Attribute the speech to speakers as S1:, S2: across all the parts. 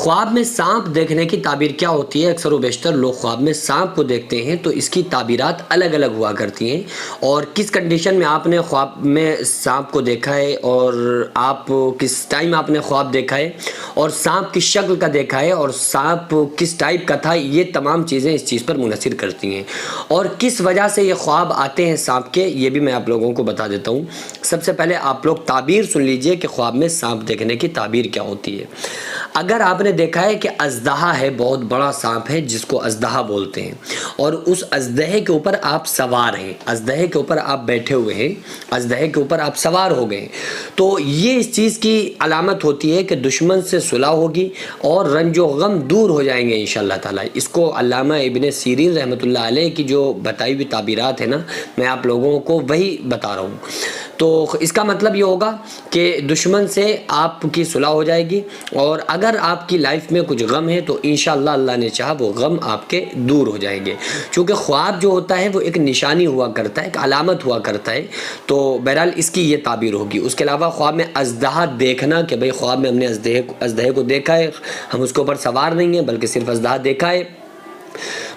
S1: ख्वाब में सांप देखने की ताबीर क्या होती है? अक्सर व बेशतर लोग ख्वाब में सांप को देखते हैं तो इसकी ताबीरात अलग अलग हुआ करती हैं। और किस कंडीशन में आपने ख्वाब में सांप को देखा है और आप किस टाइम आपने ख्वाब देखा है और सांप किस शक्ल का देखा है और सांप किस टाइप का था, ये तमाम चीज़ें इस चीज़ पर मुनहसिर करती हैं। और किस वजह से ये ख्वाब आते हैं सांप के, ये भी मैं आप लोगों को बता देता हूँ। सबसे पहले आप लोग ताबीर सुन लीजिए कि ख्वाब में सांप देखने की ताबीर क्या होती है। अगर आपने देखा है कि अजदहा है, बहुत बड़ा सांप है जिसको अजदहा बोलते हैं, और उस अजदहे के ऊपर आप सवार हैं, अजदहे के ऊपर आप बैठे हुए हैं, अजदहे के ऊपर आप सवार हो गए, तो ये इस चीज़ की अलामत होती है कि दुश्मन से सुलह होगी और रंजो गम दूर हो जाएंगे इंशाअल्लाह ताला। इसको अल्लामा इब्ने सीरीन रहमतुल्लाह अलैह की जो बताई हुई ताबीरात है ना, मैं आप लोगों को वही बता रहा हूँ। तो इसका मतलब ये होगा कि दुश्मन से आपकी सुलह हो जाएगी, और अगर आपकी लाइफ में कुछ गम है तो इंशाअल्लाह अल्लाह ने चाहा वो गम आपके दूर हो जाएंगे। क्योंकि ख्वाब जो होता है वो एक निशानी हुआ करता है, एक अलामत हुआ करता है। तो बहरहाल इसकी ये ताबीर होगी। उसके अलावा ख्वाब में अजदहा देखना कि भाई ख्वाब में हमने अजदहे को देखा है, हम उसके ऊपर सवार नहीं हैं बल्कि सिर्फ अजदहा देखा है,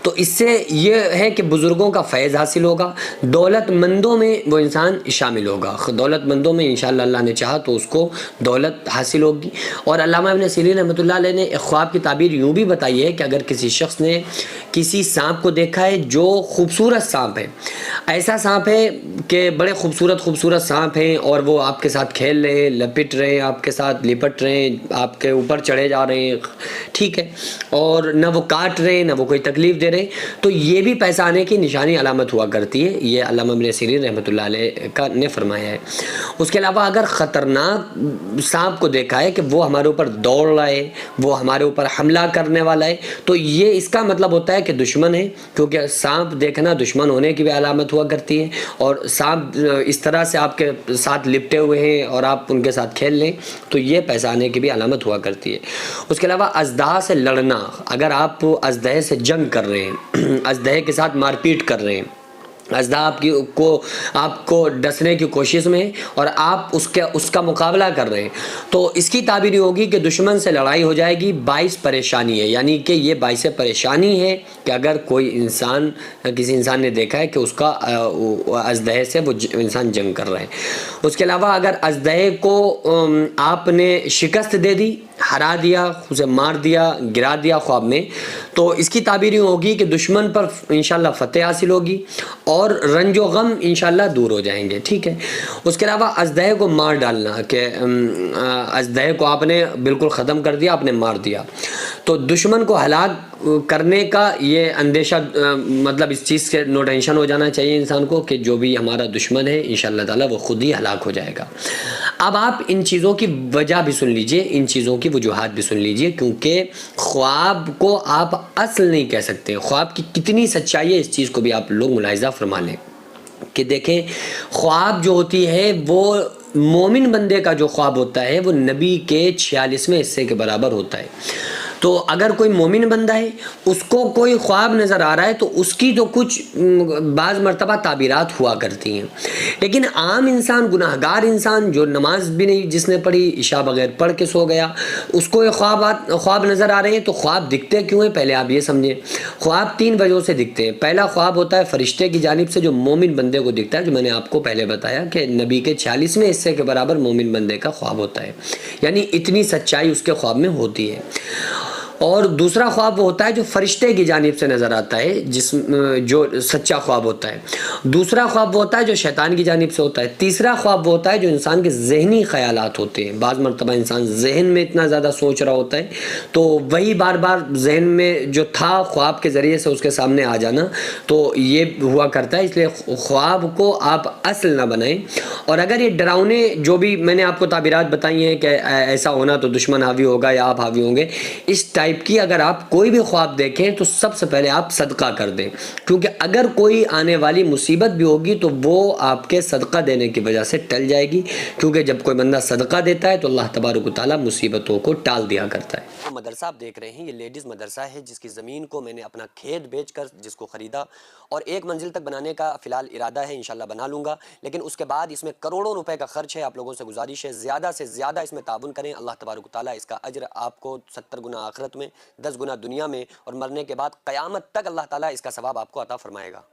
S1: तो इससे ये है कि बुज़ुर्गों का फैज़ हासिल होगा, दौलतमंदों में वो इंसान शामिल होगा, दौलतमंदों में इंशाअल्लाह अल्लाह ने चाहा तो उसको दौलत हासिल होगी। और अल्लामा इब्ने सीरीन रहमतुल्लाह अलैह ने एक ख्वाब की ताबीर यूँ भी बताई है कि अगर किसी शख्स ने किसी सांप को देखा है जो खूबसूरत सांप है, ऐसा सांप है कि बड़े खूबसूरत सांप हैं और वो आपके साथ खेल रहे हैं, लपेट रहे हैं, आपके साथ लिपट रहे हैं, आपके ऊपर चढ़े जा रहे हैं, ठीक है, और न वो काट रहे हैं न वो कोई तकलीफ़ दे रहे, तो ये भी पैसा आने की निशानी अलामत हुआ करती है। ये अल्लामा इब्ने सीरीन रहमतुल्लाह अलैह का ने फरमाया है। उसके अलावा अगर ख़तरनाक सांप को देखा है कि वो हमारे ऊपर दौड़ रहा है, वो हमारे ऊपर हमला करने वाला है, तो ये इसका मतलब होता है कि दुश्मन है, क्योंकि सांप देखना दुश्मन होने की भी अलामत हुआ करती है। और सांप इस तरह से आपके साथ लिपटे हुए हैं और आप उनके साथ खेल लें तो ये पैसा आने की भी अलामत हुआ करती है। उसके अलावा अजदहा से लड़ना, अगर आप अजदहे से जंग कर रहे हैं, अजदहे के साथ मारपीट कर रहे हैं, अजदहा आपको डसने की कोशिश में और आप उसका मुकाबला कर रहे हैं, तो इसकी ताबीर होगी कि दुश्मन से लड़ाई हो जाएगी, बाइस परेशानी है। यानी कि ये बाइस परेशानी है कि अगर कोई इंसान, किसी इंसान ने देखा है कि उसका अजदहे से वो इंसान जंग कर रहा है। उसके अलावा अगर अजदहे को आपने शिकस्त दे दी, हरा दिया, उसे मार दिया, गिरा दिया ख्वाब में, तो इसकी ताबीर होगी कि दुश्मन पर इंशाअल्लाह फ़तेह हासिल होगी और रंजो गम इंशाअल्लाह दूर हो जाएंगे, ठीक है। उसके अलावा अजदहे को मार डालना, कि अजदहे को आपने बिल्कुल ख़त्म कर दिया, आपने मार दिया, तो दुश्मन को हलाक करने का ये अंदेशा, मतलब इस चीज़ से नो टेंशन हो जाना चाहिए इंसान को कि जो भी हमारा दुश्मन है इंशाअल्लाह ताला वो ख़ुद ही हलाक हो जाएगा। अब आप इन चीज़ों की वजह भी सुन लीजिए, इन चीज़ों की वजूहात भी सुन लीजिए, क्योंकि ख्वाब को आप असल नहीं कह सकते। ख्वाब की कितनी सच्चाई है इस चीज़ को भी आप लोग मुलाहिज़ा फरमा लें कि देखें, ख्वाब जो होती है वो मोमिन बंदे का जो ख्वाब होता है वो नबी के 46वें हिस्से के बराबर होता है। तो अगर कोई मोमिन बंदा है, उसको कोई ख्वाब नज़र आ रहा है, तो उसकी तो कुछ बाज़ मरतबा ताबीरात हुआ करती हैं। लेकिन आम इंसान, गुनाहगार इंसान जो नमाज भी नहीं जिसने पढ़ी, इशा बगैर पढ़ के सो गया, उसको ये ख्वाब नज़र आ रहे हैं। तो ख्वाब दिखते क्यों हैं, पहले आप ये समझें। ख्वाब 3 वजहों से दिखते हैं। पहला ख्वाब होता है फरिश्ते की जानिब से जो मोमिन बंदे को दिखता है, जो मैंने आपको पहले बताया कि नबी के 46वें हिस्से के बराबर मोमिन बंदे का ख्वाब होता है, यानी इतनी सच्चाई उसके ख्वाब में होती है। और दूसरा ख्वाब वो होता है जो फरिश्ते की जानिब से नज़र आता है, जो सच्चा ख्वाब होता है। दूसरा ख्वाब वो होता है जो शैतान की जानिब से होता है। तीसरा ख्वाब वो होता है जो इंसान के ज़हनी ख़यालात होते हैं। बाज़ मरतबा इंसान जहन में इतना ज़्यादा सोच रहा होता है तो वही बार बार जहन में जो था ख्वाब के ज़रिए से उसके सामने आ जाना, तो ये हुआ करता है। इसलिए ख्वाब को आप असल ना बनाएं। और अगर ये डरावने जो भी मैंने आपको ताबीरात बताई हैं कि ऐसा होना तो दुश्मन हावी होगा या आप हावी होंगे, इस टाइप की अगर आप कोई भी ख्वाब देखें तो सबसे पहले आप सदका कर दें, क्योंकि अगर कोई आने वाली मुसीबत भी होगी तो वो आपके सदका देने की वजह से टल जाएगी। क्योंकि जब कोई बंदा सदका देता है तो अल्लाह तबारक व तआला मुसीबतों को टाल दिया करता है। जो मदरसा आप देख रहे हैं ये लेडीज़ मदरसा है, जिसकी ज़मीन को मैंने अपना खेत बेचकर जिसको ख़रीदा और 1 मंजिल तक बनाने का फ़िलहाल इरादा है, इंशाल्लाह बना लूँगा। लेकिन उसके बाद इसमें करोड़ों रुपए का खर्च है। आप लोगों से गुजारिश है ज़्यादा से ज़्यादा इसमें ताबुन करें। अल्लाह तबारक व तआला इसका अज्र आपको 70 गुना आखिरत में, 10 गुना दुनिया में और मरने के बाद क़यामत तक अल्लाह ताला इसका सवाब आपको अता फ़रमाएगा।